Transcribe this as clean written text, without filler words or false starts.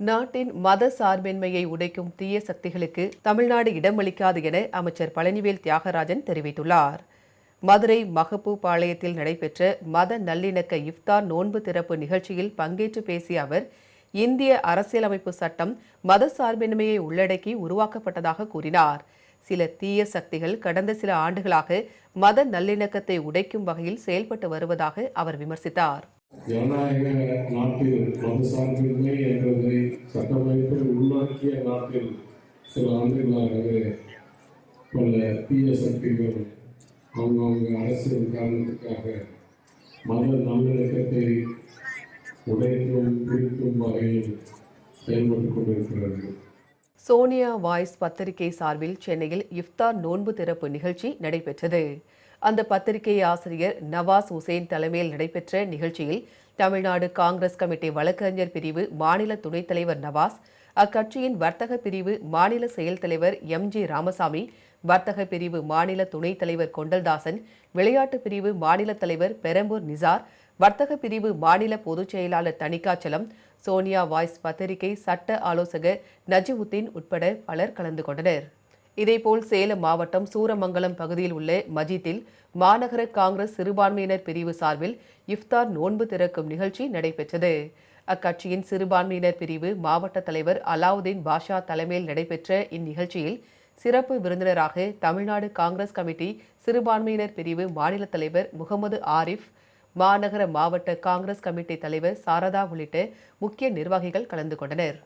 நாட்டின் மத சார்பின்மையை உடைக்கும் தீய சக்திகளுக்கு தமிழ்நாடு இடமளிக்காது என அமைச்சர் பழனிவேல் தியாகராஜன் தெரிவித்துள்ளார். மதுரை மகப்பூபாளையத்தில் நடைபெற்ற மத நல்லிணக்க இஃப்தார் நோன்பு திறப்பு நிகழ்ச்சியில் பங்கேற்று பேசிய அவர், இந்திய அரசியலமைப்பு சட்டம் மத சார்பின்மையை உள்ளடக்கி உருவாக்கப்பட்டதாக கூறினார். சில தீய சக்திகள் கடந்த சில ஆண்டுகளாக மத நல்லிணக்கத்தை உடைக்கும் வகையில் செயல்பட்டு வருவதாக அவர் விமர்சித்தார். ஜனநாயக நாட்டில் மதசார்பின்மை என்பதை சட்டமைப்பில் உள்வாக்கிய நாட்டில் சில ஆண்டுகளாகவே பல தீய சக்திகள் அவங்கவுங்க அரசியல் காரணத்துக்காக மத நல்லிணக்கத்தை உடைக்கும் பிரிக்கும் வகையில் செயல்பட்டுக் கொண்டிருக்கிறார்கள். சோனியா வாய்ஸ் பத்திரிகை சார்பில் சென்னையில் இஃப்தார் நோன்பு திறப்பு நிகழ்ச்சி நடைபெற்றது. அந்த பத்திரிகை ஆசிரியர் நவாஸ் உசேன் தலைமையில் நடைபெற்ற நிகழ்ச்சியில் தமிழ்நாடு காங்கிரஸ் கமிட்டி வழக்கறிஞர் பிரிவு மாநில துணைத் தலைவர் நவாஸ், அக்கட்சியின் வர்த்தக பிரிவு மாநில செயல் தலைவர் எம்.ஜி. ராமசாமி, வர்த்தக பிரிவு மாநில துணைத் தலைவர் கொண்டல்தாசன், விளையாட்டு பிரிவு மாநில தலைவர் பெரம்பூர் நிசார், வர்த்தக பிரிவு மாநில பொதுச் செயலாளர் தணிகாச்சலம், சோனியா வாய்ஸ் பத்திரிகை சட்ட ஆலோசகர் நஜிவுத்தீன் உட்பட பலர் கலந்து கொண்டனர். இதேபோல் சேலம் மாவட்டம் சூரமங்கலம் பகுதியில் உள்ள மஜித்தில் மாநகர காங்கிரஸ் சிறுபான்மையினர் பிரிவு சார்பில் இஃப்தார் நோன்பு திறக்கும் நிகழ்ச்சி நடைபெற்றது. அக்கட்சியின் சிறுபான்மையினர் பிரிவு மாவட்ட தலைவர் அலாவுதீன் பாஷா தலைமையில் நடைபெற்ற இந்நிகழ்ச்சியில் சிறப்பு விருந்தினராக தமிழ்நாடு காங்கிரஸ் கமிட்டி சிறுபான்மையினர் பிரிவு மாநில தலைவர் முகமது ஆரிஃப், மாநகர மாவட்ட காங்கிரஸ் கமிட்டி தலைவர் சாரதா உள்ளிட்ட முக்கிய நிர்வாகிகள் கலந்து கொண்டனர்.